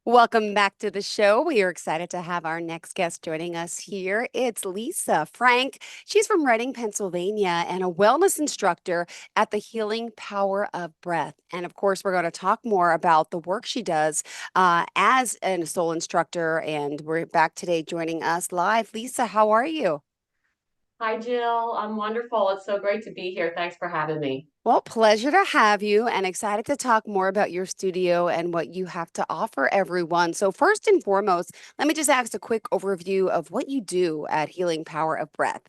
Welcome back to the show. We are excited to have our next guest joining us here. It's Lisa Frank. She's from Reading, Pennsylvania, and a wellness instructor at the Healing Power of Breath. And of course, we're going to talk more about the work she does as a soul instructor. And we're back today joining us live. Lisa, how are you? Hi, Jill. I'm wonderful. It's so great to be here. Thanks for having me. Well, pleasure to have you and excited to talk more about your studio and what you have to offer everyone. So, first and foremost, let me just ask a quick overview of what you do at Healing Power of Breath.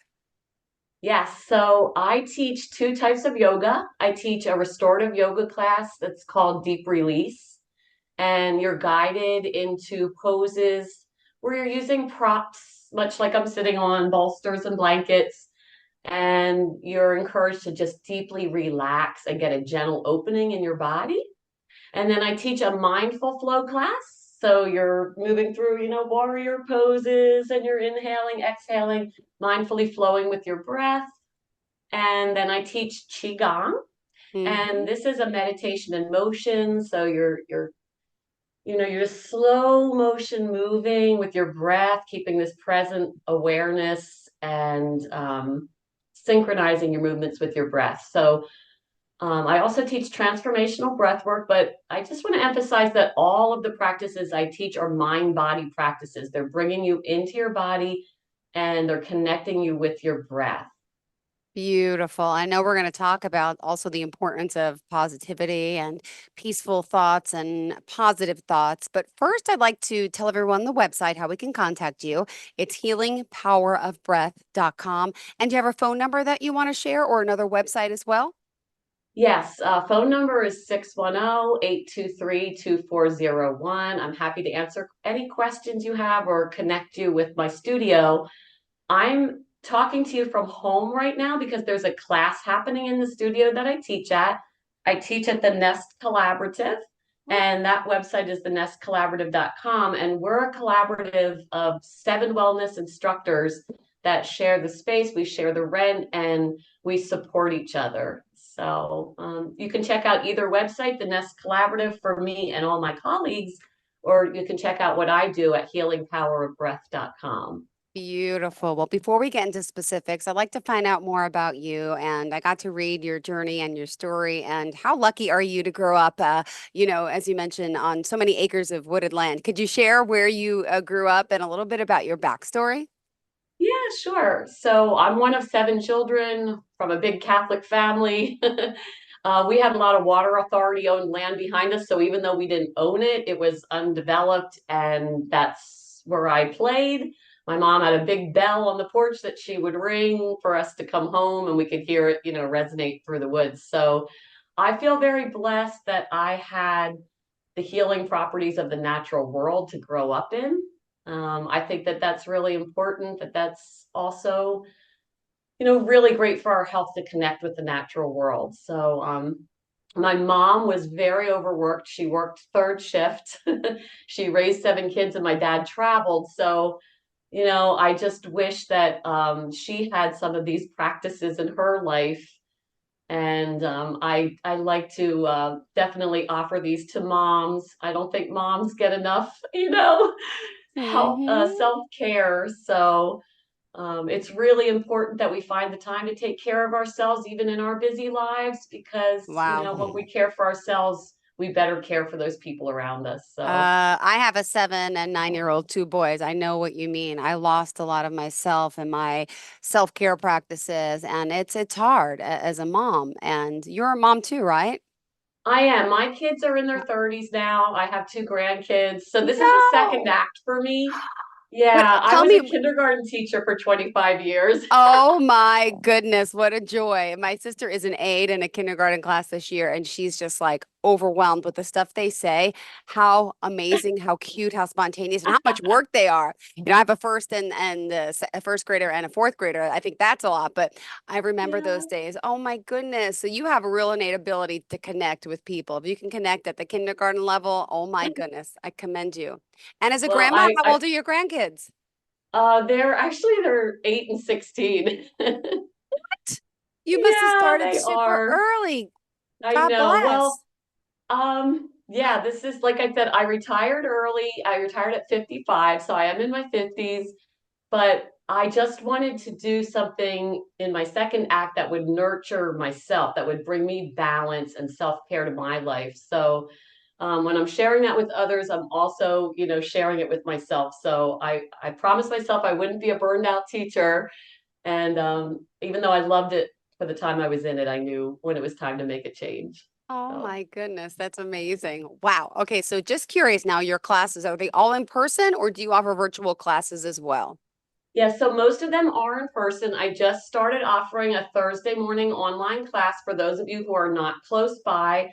Yes, so I teach two types of yoga. I teach a restorative yoga class that's called Deep Release, and you're guided into poses where you're using props, much like I'm sitting on bolsters and blankets, and you're encouraged to just deeply relax and get a gentle opening in your body. And then I teach a mindful flow class. So you're moving through, warrior poses and you're inhaling, exhaling, mindfully flowing with your breath. And then I teach Qigong. And Mhm. this is a meditation in motion. So you're just slow motion moving with your breath, keeping this present awareness and synchronizing your movements with your breath. So I also teach transformational breath work, but I just want to emphasize that all of the practices I teach are mind body practices. They're bringing you into your body and they're connecting you with your breath. Beautiful. I know we're going to talk about also the importance of positivity and peaceful thoughts and positive thoughts. But first, I'd like to tell everyone the website, how we can contact you. It's healingpowerofbreath.com. And do you have a phone number that you want to share or another website as well? Yes, phone number is 610-823-2401. I'm happy to answer any questions you have or connect you with my studio. I'm talking to you from home right now because there's a class happening in the studio that I teach at. I teach at the Nest Collaborative, and that website is thenestcollaborative.com. And we're a collaborative of 7 wellness instructors that share the space, we share the rent, and we support each other. So you can check out either website, the Nest Collaborative for me and all my colleagues, or you can check out what I do at healingpowerofbreath.com. Beautiful. Well, before we get into specifics, I'd like to find out more about you. And I got to read your journey and your story. And how lucky are you to grow up, as you mentioned, on so many acres of wooded land? Could you share where you grew up and a little bit about your backstory? Yeah, sure. So I'm one of 7 children from a big Catholic family. We had a lot of water authority owned land behind us. So even though we didn't own it, it was undeveloped. And that's where I played. My mom had a big bell on the porch that she would ring for us to come home and we could hear it, resonate through the woods. So I feel very blessed that I had the healing properties of the natural world to grow up in. I think that that's really important, that that's also, really great for our health to connect with the natural world. So, my mom was very overworked. She worked third shift. She raised 7 kids and my dad traveled. So, I just wish that she had some of these practices in her life. And I like to definitely offer these to moms. I don't think moms get enough, help Hmm. self-care. So it's really important that we find the time to take care of ourselves, even in our busy lives, because Wow. when we care for ourselves, we better care for those people around us. So I have a 7 and 9-year-old, two boys. I know what you mean. I lost a lot of myself in my self-care practices, and it's hard as a mom. And you're a mom too, right? I am. My kids are in their 30s now. I have 2 grandkids. So this is the second No. act for me. What? Yeah, I Tell was me. a kindergarten teacher for 25 years. Oh my goodness, what a joy. My sister is an aide in a kindergarten class this year, and she's just like overwhelmed with the stuff they say. How amazing, how cute, how spontaneous, and how much work they are. I have a first and a first grader and a fourth grader. I think that's a lot, but I remember Yeah. those days. Oh my goodness. So you have a real innate ability to connect with people. If you can connect at the kindergarten level, oh my goodness, I commend you. And as a Well, grandma, how old are your grandkids? they're 8 and 16. You must have Yeah, started they super are. early. I God know. Well, bless. Yeah, this is like I said, I retired early. I retired at 55, so I am in my 50s, but I just wanted to do something in my second act that would nurture myself, that would bring me balance and self-care to my life. So when I'm sharing that with others, I'm also, sharing it with myself. So I promised myself I wouldn't be a burned out teacher. And even though I loved it for the time I was in it, I knew when it was time to make a change. Oh So my goodness, that's amazing. Wow. Okay, so just curious now, your classes, are they all in person or do you offer virtual classes as well? yeah, so most of them are in person. I just started offering a Thursday morning online class for those of you who are not close by.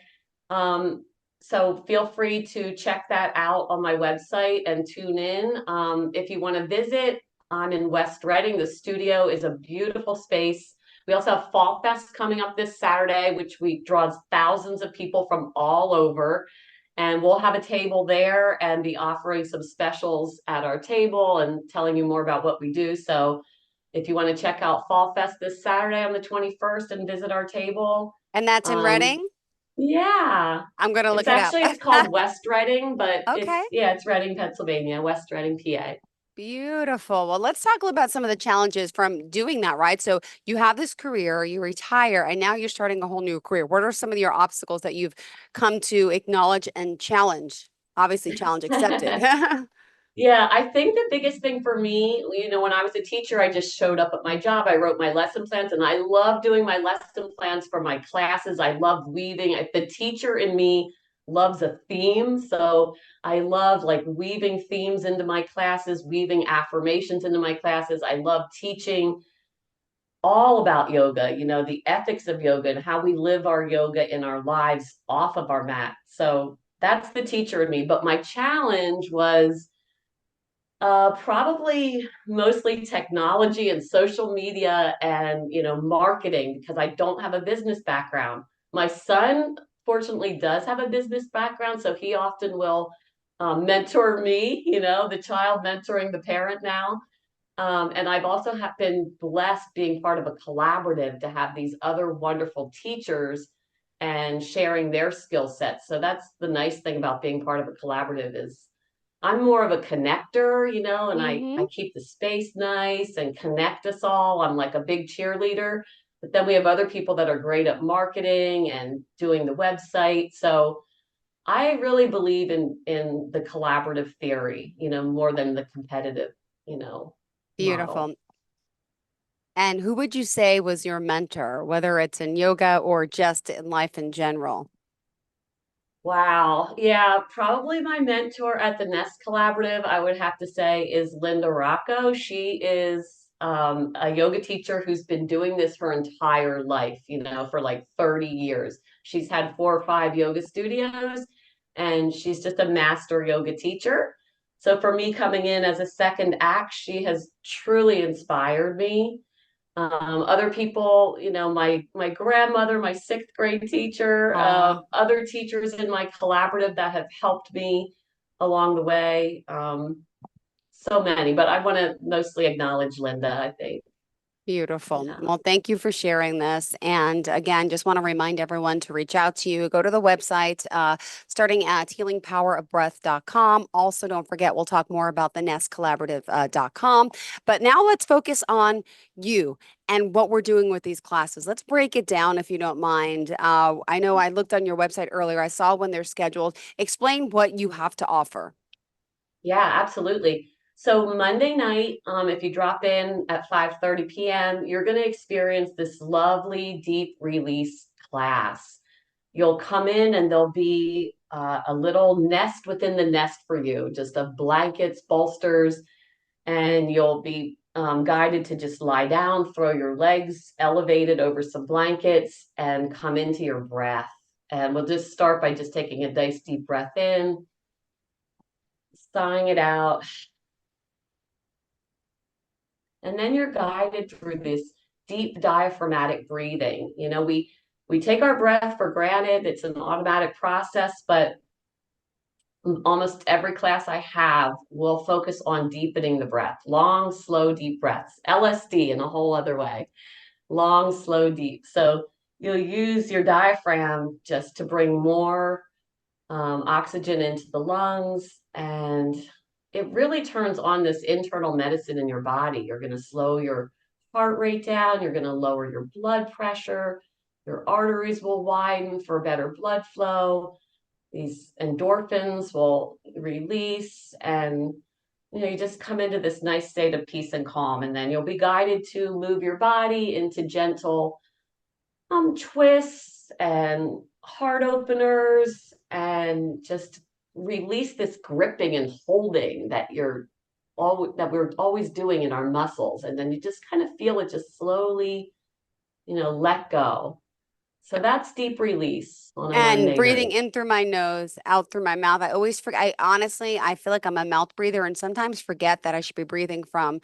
Um, so feel free to check that out on my website and tune in. If you want to visit, I'm in West Reading. The studio is a beautiful space. We also have Fall Fest coming up this Saturday, which we draws thousands of people from all over. And we'll have a table there and be offering some specials at our table and telling you more about what we do. So if you want to check out Fall Fest this Saturday on the 21st and visit our table, And that's in um, Reading? yeah, I'm gonna look it's it up. actually it's called West Reading, but Okay. it's Reading, Pennsylvania, West Reading, PA. Beautiful. Well, let's talk about some of the challenges from doing that, right? So you have this career, you retire, and now you're starting a whole new career. What are some of your obstacles that you've come to acknowledge and challenge? Obviously, challenge accepted. Yeah, I think the biggest thing for me, when I was a teacher, I just showed up at my job. I wrote my lesson plans, and I love doing my lesson plans for my classes. I love weaving. The teacher in me loves a theme. So I love like weaving themes into my classes, weaving affirmations into my classes. I love teaching all about yoga, the ethics of yoga and how we live our yoga in our lives off of our mat. So that's the teacher in me. But my challenge was probably mostly technology and social media and marketing because I don't have a business background. My son, fortunately, does have a business background, so he often will mentor me. The child mentoring the parent now. And I've also been blessed being part of a collaborative to have these other wonderful teachers and sharing their skill sets. So that's the nice thing about being part of a collaborative is I'm more of a connector, and I hmm keep the space nice and connect us all. I'm like a big cheerleader. But then we have other people that are great at marketing and doing the website. So I really believe in the collaborative theory, more than the competitive, you know, model. Beautiful. And who would you say was your mentor, whether it's in yoga or just in life in general? Wow. Yeah, probably my mentor at the Nest Collaborative, I would have to say, is Linda Rocco. She is a yoga teacher who's been doing this her entire life, for like 30 years. She's had 4 or 5 yoga studios, and she's just a master yoga teacher. So for me coming in as a second act, she has truly inspired me. Other people, my grandmother, my sixth grade teacher, Aw, other teachers in my collaborative that have helped me along the way. So many, but I want to mostly acknowledge Linda, I think. beautiful. Yeah. Well, thank you for sharing this. And again, just want to remind everyone to reach out to you. Go to the website, starting at healingpowerofbreath.com. Also, don't forget, we'll talk more about the Nest Collaborative.com. But now let's focus on you and what we're doing with these classes. Let's break it down if you don't mind. I know I looked on your website earlier, I saw when they're scheduled. Explain what you have to offer. Yeah, absolutely. So Monday night, if you drop in at 5:30 p.m., you're going to experience this lovely deep release class. You'll come in and there'll be a little nest within the nest for you, just of blankets, bolsters, and you'll be guided to just lie down, throw your legs elevated over some blankets, and come into your breath. And we'll just start by just taking a nice deep breath in, sighing it out, and then you're guided through this deep diaphragmatic breathing. We take our breath for granted. It's an automatic process, but almost every class I have will focus on deepening the breath. Long, slow, deep breaths. LSD in a whole other way. Long, slow, deep. So you'll use your diaphragm just to bring more oxygen into the lungs, and it really turns on this internal medicine in your body. You're going to slow your heart rate down, you're going to lower your blood pressure, your arteries will widen for better blood flow, these endorphins will release, and you just come into this nice state of peace and calm, and then you'll be guided to move your body into gentle twists and heart openers, and just release this gripping and holding that we're always doing in our muscles, and then you just kind of feel it just slowly, let go. So that's deep release on a And Monday breathing night. in through my nose, out through my mouth. I always forget. I honestly, I feel like I'm a mouth breather and sometimes forget that I should be breathing from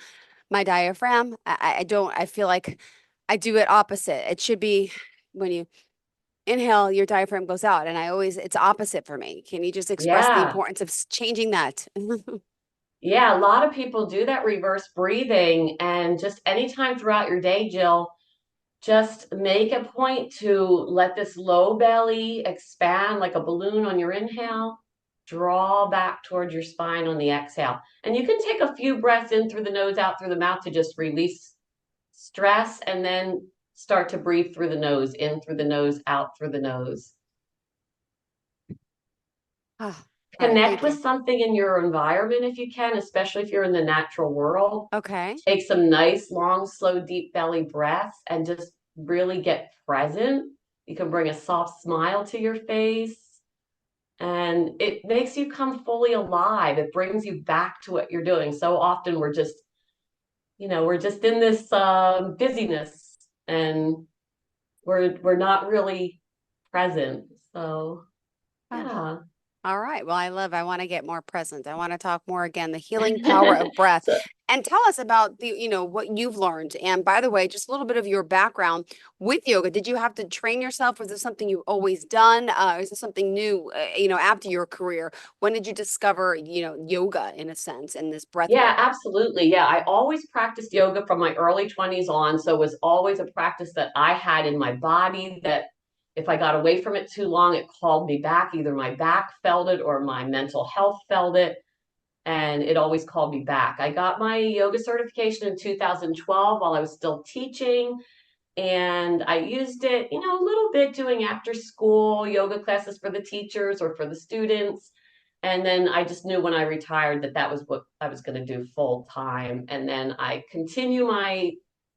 my diaphragm. I don't, I feel like I do it opposite. It should be when you inhale, your diaphragm goes out. And I always, it's opposite for me. Can you just express the Yeah. importance of changing that? Yeah, a lot of people do that reverse breathing. And just anytime throughout your day, Jill, just make a point to let this low belly expand like a balloon on your inhale, draw back towards your spine on the exhale. And you can take a few breaths in through the nose, out through the mouth to just release stress, and then start to breathe through the nose, in through the nose, out through the nose. Ah, all right. Connect Thank with you. something in your environment if you can, especially if you're in the natural world. Okay. Take some nice, long, slow, deep belly breaths and just really get present. You can bring a soft smile to your face, and it makes you come fully alive. It brings you back to what you're doing. So often we're just in this busyness, and we're not really present. So Ah. yeah. All right. Well, I want to get more present. I want to talk more again, the healing power of breath. So And tell us about what you've learned. And by the way, just a little bit of your background with yoga. Did you have to train yourself? Was this something you've always done? Is this something new, after your career? When did you discover, yoga in a sense and this breath yeah, work? absolutely. Yeah, I always practiced yoga from my early 20s on. So it was always a practice that I had in my body that if I got away from it too long, it called me back. Either my back felt it or my mental health felt it. And it always called me back. I got my yoga certification in 2012 while I was still teaching. And I used it, a little bit doing after school yoga classes for the teachers or for the students. And then I just knew when I retired that that was what I was going to do full time. And then I continue my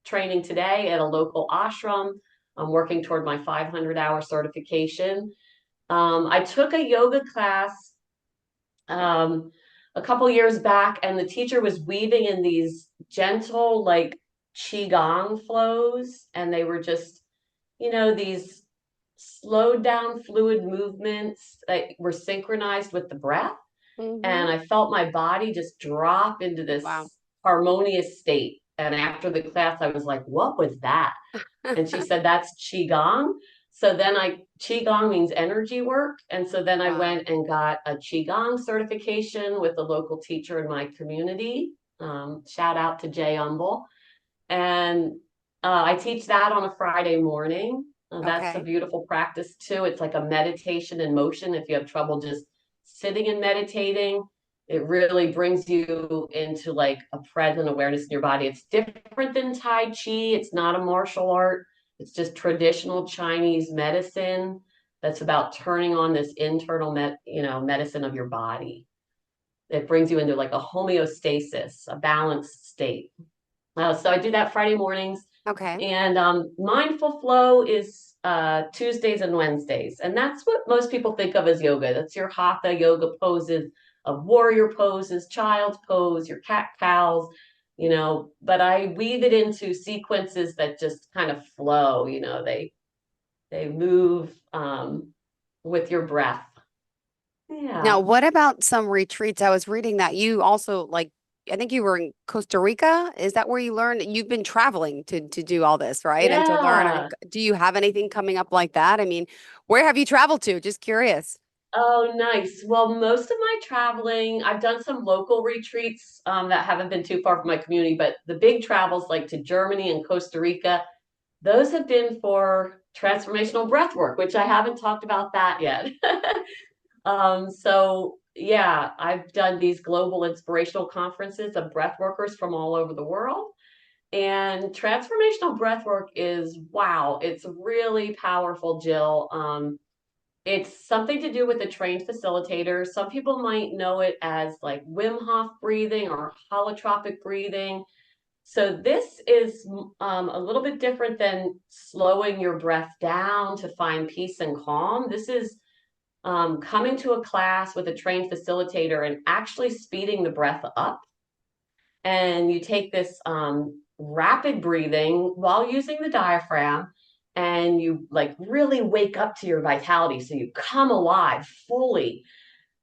training today at a local ashram. I'm working toward my 500-hour certification. I took a yoga class um, a couple years back, and the teacher was weaving in these gentle, like qigong flows, and they were just, these slowed down fluid movements that were synchronized with the breath. Mm-hmm. And I felt my body just drop into Wow. this harmonious state. And after the class, I was like, what was that? And she said, that's Qigong. So then Qigong means energy work. And so then I Wow. went and got a Qigong certification with a local teacher in my community. Shout out to Jay Umble. And I teach that on a Friday morning. That's a Okay. beautiful practice too. It's like a meditation in motion. If you have trouble just sitting and meditating, it really brings you into like a present awareness in your body. It's different than Tai Chi. It's not a martial art. It's just traditional Chinese medicine that's about turning on this internal medicine of your body. It brings you into like a homeostasis, a balanced state. So I do that Friday mornings, Okay. and mindful flow is Tuesdays and Wednesdays, and that's what most people think of as yoga. That's your hatha yoga poses, of warrior poses, child's pose, your cat cows, But I weave it into sequences that just kind of flow. They move with your breath. Now, Yeah, what about some retreats? I was reading that you also I think you were in Costa Rica. Is that where you learned? You've been traveling to do all this, right? And to learn. yeah. Do you have anything coming up like that? I mean, where have you traveled to? Just curious. Oh, nice. Well, most of my traveling, I've done some local retreats that haven't been too far from my community, but the big travels like to Germany and Costa Rica, those have been for transformational breath work, which I haven't talked about that yet. So yeah, I've done these global inspirational conferences of breath workers from all over the world. And transformational breath work is wow, it's really powerful, Jill. It's something to do with a trained facilitator. Some people might know it as like Wim Hof breathing or holotropic breathing. So this is a little bit different than slowing your breath down to find peace and calm. This is coming to a class with a trained facilitator and actually speeding the breath up. And you take this rapid breathing while using the diaphragm, and you like really wake up to your vitality. So you come alive fully.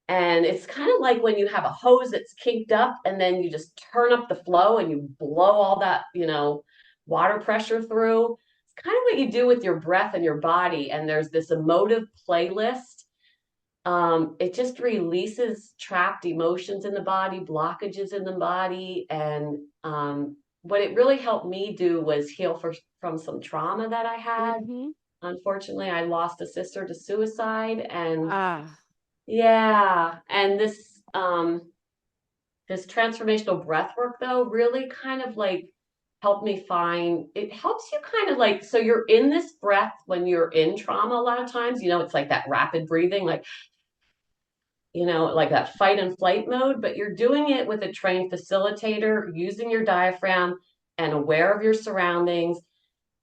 And it's kind of like when you have a hose that's kinked up and then you just turn up the flow and you blow all that, water pressure through. It's kind of what you do with your breath and your body. And there's this emotive playlist. It just releases trapped emotions in the body, blockages in the body. And what it really helped me do was heal from some trauma that I had. Hmm. Unfortunately, I lost a sister to suicide. And Ah, yeah, and this transformational breath work though really kind of like helped me find it helps you kind of like so you're in this breath when you're in trauma a lot of times, it's like that rapid breathing, like like that fight and flight mode, but you're doing it with a trained facilitator using your diaphragm and aware of your surroundings.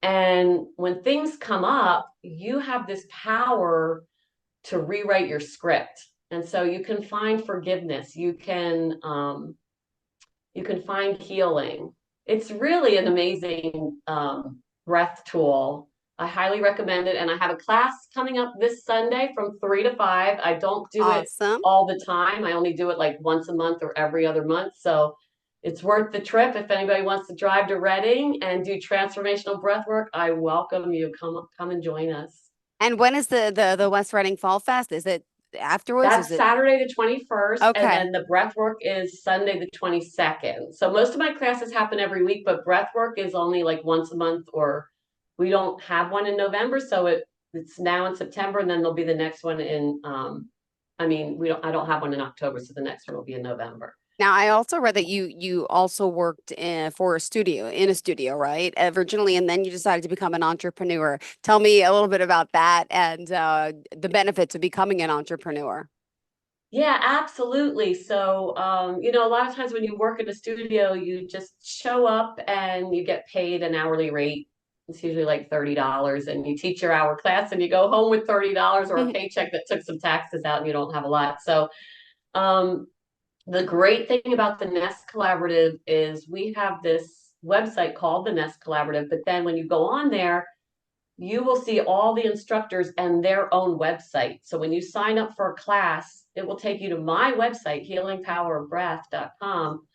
And when things come up, you have this power to rewrite your script. And so you can find forgiveness. You can find healing. It's really an amazing breath tool. I highly recommend it. And I have a class coming up this Sunday from 3 to 5. I don't do it awesome. all the time. I only do it like once a month or every other month. So it's worth the trip. If anybody wants to drive to Reading and do transformational breath work, I welcome you. Come and join us. And when is the West Reading Fall Fest? Is it afterwards? Is That's it Saturday the 21st, and okay? then the breath work is Sunday the 22nd. So most of my classes happen every week, but breath work is only like once a month, or we don't have one in November, so it's now in September, and then there'll be the next one in I don't have one in October, so the next one will be in November. Now, I also read that you also worked for a studio in a studio, right? Originally, and then you decided to become an entrepreneur. Tell me a little bit about that and the benefits of becoming an entrepreneur. Yeah, absolutely. So, a lot of times when you work at a studio, you just show up and you get paid an hourly rate. It's usually like $30, and you teach your hour class and you go home with $30 or a paycheck that took some taxes out and you don't have a lot. So, um, the great thing about the Nest Collaborative is we have this website called the Nest Collaborative, but then when you go on there, you will see all the instructors and their own website. So when you sign up for a class, it will take you to my website, healingpowerofbreath.com,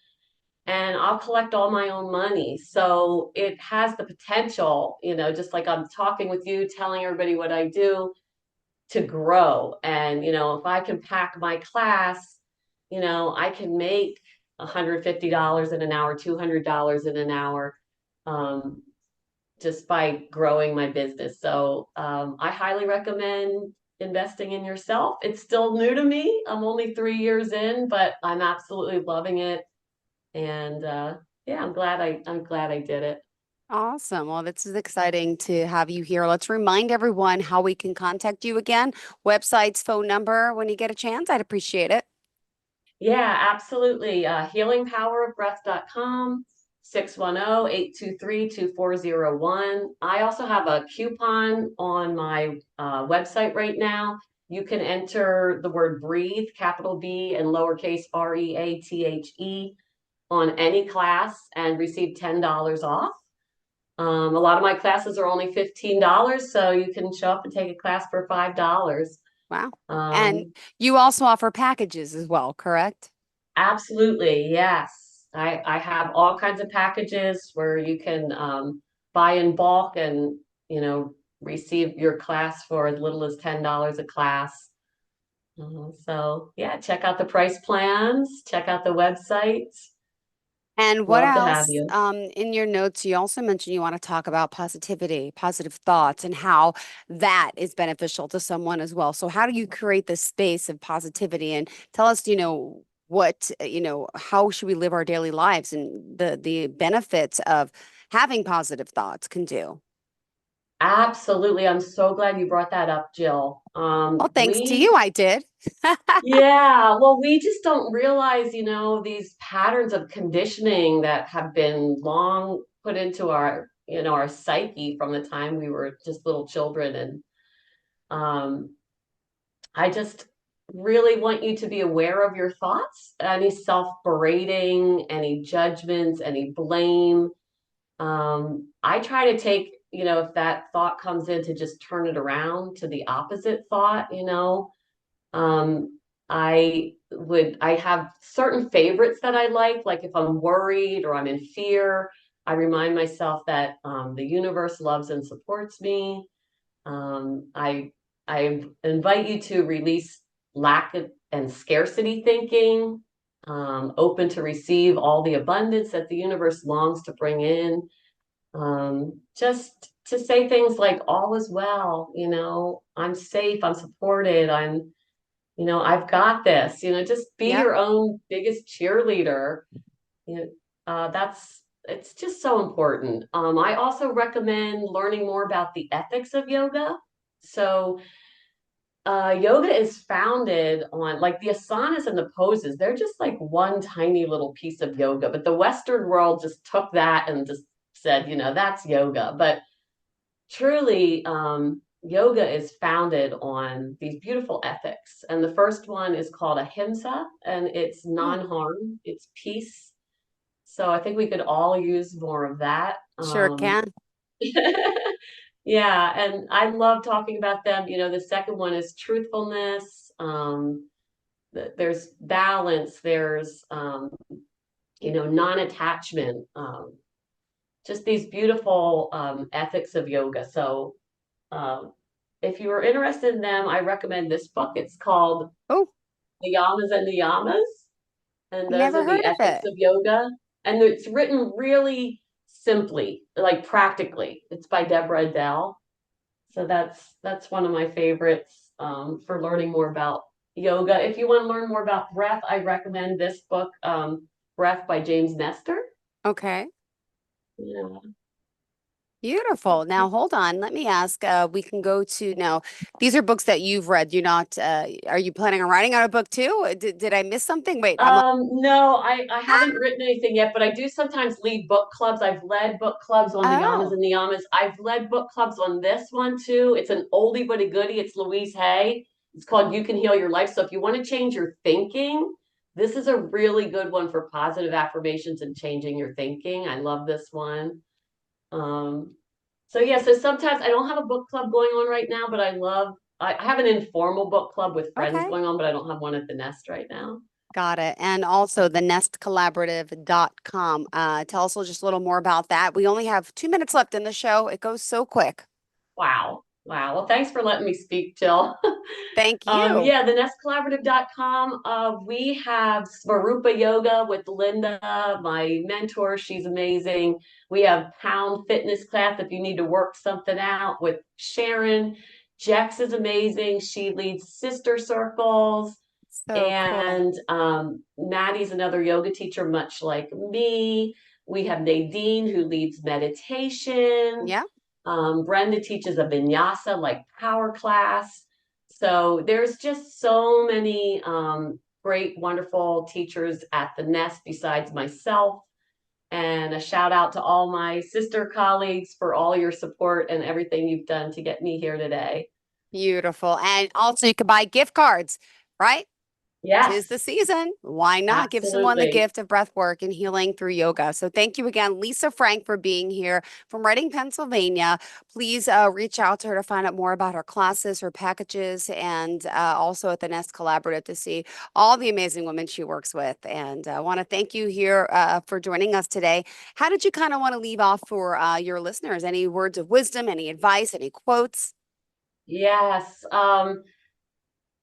and I'll collect all my own money. So it has the potential, just like I'm talking with you, telling everybody what I do, to grow. And, if I can pack my class, I can make $150 in an hour, $200 in an hour. Um, just by growing my business. So I highly recommend investing in yourself. It's still new to me. I'm only 3 years in, but I'm absolutely loving it. And yeah, I'm glad I did it. Awesome. Well, this is exciting to have you here. Let's remind everyone how we can contact you again. Websites, phone number, when you get a chance. I'd appreciate it. Yeah, absolutely. Healingpowerofbreath.com, 610-823-2401. I also have a coupon on my website right now. You can enter the word breathe, capital B and lowercase REATHE, on any class and receive $10 off. A lot of my classes are only $15, so you can show up and take a class for $5. Wow. And Um, you also offer packages as well, correct? Absolutely, yes. I have all kinds of packages where you can buy in bulk and, receive your class for as little as $10 a class. So yeah, check out the price plans, check out the website. And what Love to have else? you. In your notes, you also mentioned you want to talk about positivity, positive thoughts, and how that is beneficial to someone as well. So, how do you create this space of positivity? And tell us, how should we live our daily lives and the benefits of having positive thoughts can do. Absolutely. I'm so glad you brought that up, Jill. Well, thanks to you, I did. Yeah, well, we just don't realize, these patterns of conditioning that have been long put into our psyche from the time we were just little children. And I just really want you to be aware of your thoughts, any self-berating, any judgments, any blame. I try to take, if that thought comes in, to just turn it around to the opposite thought. Um, I have certain favorites that I like if I'm worried or I'm in fear, I remind myself that the universe loves and supports me. Um, I, I invite you to release lack and scarcity thinking, open to receive all the abundance that the universe longs to bring in. Just to say things like all is well, I'm safe, I'm supported, I've got this, just be Yep, your own biggest cheerleader. You know, it's just so important. I also recommend learning more about the ethics of yoga. So, yoga is founded on like the asanas and the poses. They're just like one tiny little piece of yoga, but the Western world just took that and just said, that's yoga. But truly, yoga is founded on these beautiful ethics. And the first one is called ahimsa, and it's mm, non-harm, it's peace. So I think we could all use more of that. sure can. Yeah, and I love talking about them. The second one is truthfulness. There's balance. There's non-attachment. Just these beautiful ethics of yoga. So um, if you are interested in them, I recommend this book. It's called Oh, The Yamas and the Yamas, and those never are the heard of ethics it. of yoga. And it's written really simply, like practically. It's by Deborah Adele. So that's one of my favorites for learning more about yoga. If you want to learn more about breath, I recommend this book, Breath by James Nestor. Okay. Yeah. Beautiful. Now, hold on. Let me ask. We can go to now. These are books that you've read. You're not. Are you planning on writing out a book too? Did I miss something? Wait, I'm. No, I haven't written anything yet, but I do sometimes lead book clubs. I've led book clubs on the Yamas Oh, and the Yamas. I've led book clubs on this one too. It's an oldie but a goodie. It's Louise Hay. It's called You Can Heal Your Life. So if you want to change your thinking, this is a really good one for positive affirmations and changing your thinking. I love this one. Um, so yeah, so sometimes I don't have a book club going on right now, but I have an informal book club with friends okay. going on, but I don't have one at the Nest right now. Got it. And also the nestcollaborative.com. Tell us just a little more about that. We only have 2 minutes left in the show. It goes so quick. Wow. Wow. Well, thanks for letting me speak, Jill. Thank you. Yeah, the nestcollaborative.com. We have Svarupa Yoga with Linda, my mentor. She's amazing. We have Pound Fitness class if you need to work something out with Sharon. Jex is amazing. She leads sister circles. So cool. And Maddie's another yoga teacher, much like me. We have Nadine, who leads meditation. Yeah. Brenda teaches a vinyasa like power class. So there's just so many great, wonderful teachers at the Nest besides myself. And a shout out to all my sister colleagues for all your support and everything you've done to get me here today. Beautiful. And also you can buy gift cards, right? 'Tis the Yes, season. Why not give someone the absolutely. gift of breath work and healing through yoga? So thank you again, Lisa Frank, for being here from Reading, Pennsylvania. Please reach out to her to find out more about her classes, her packages, and also at the Nest Collaborative to see all the amazing women she works with. And I want to thank you here for joining us today. How did you kind of want to leave off for your listeners? Any words of wisdom, any advice, any quotes? Yes.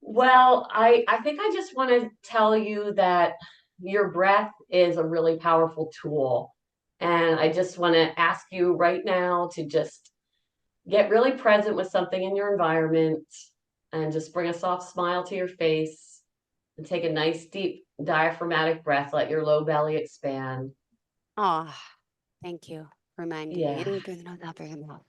Well, I think I just want to tell you that your breath is a really powerful tool. And I just want to ask you right now to just get really present with something in your environment and just bring a soft smile to your face and take a nice deep diaphragmatic breath. Let your low belly expand. Oh, thank you for reminding me. Yeah. In through the nose, out through the mouth.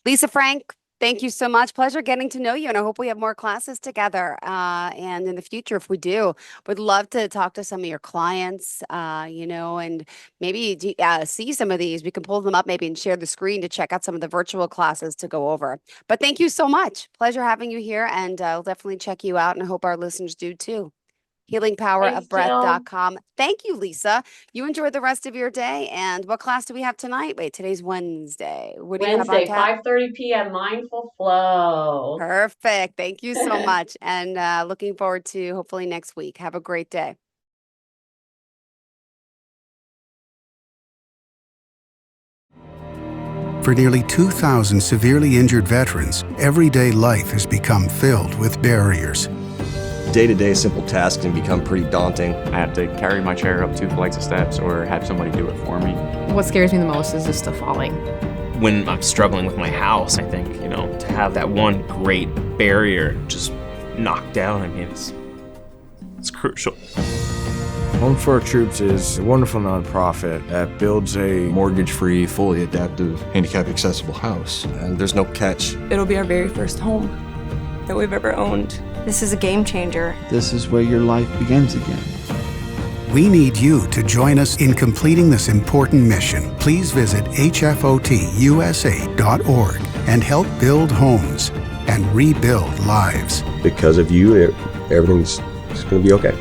Lisa Frank, thank you so much. Pleasure getting to know you, and I hope we have more classes together. And in the future, if we do, would love to talk to some of your clients, and maybe see some of these. We can pull them up maybe and share the screen to check out some of the virtual classes to go over. But thank you so much. Pleasure having you here, and I'll definitely check you out, and I hope our listeners do too. Thanks, Jill. Healingpowerofbreath.com. Thank you, Lisa. You enjoy the rest of your day. And what class do we have tonight? Wait, today's Wednesday. What do you have on Wednesday, tap? 5:30 p.m. Mindful Flow. Perfect. Thank you so much. And looking forward to hopefully next week. Have a great day. For nearly 2,000 severely injured veterans, everyday life has become filled with barriers. Day-to-day simple tasks can become pretty daunting. I have to carry my chair up 2 flights of steps or have somebody do it for me. What scares me the most is just the falling. When I'm struggling with my house, I think, to have that one great barrier just knocked down, it's crucial. Home for Our Troops is a wonderful nonprofit that builds a Mortgage-free, fully adaptive, handicap-accessible house. And there's no catch. It'll be our very first home that we've ever owned. This is a game changer. This is where your life begins again. We need you to join us in completing this important mission. Please visit hfotusa.org and help build homes and rebuild lives. Because of you, everything's going to be okay.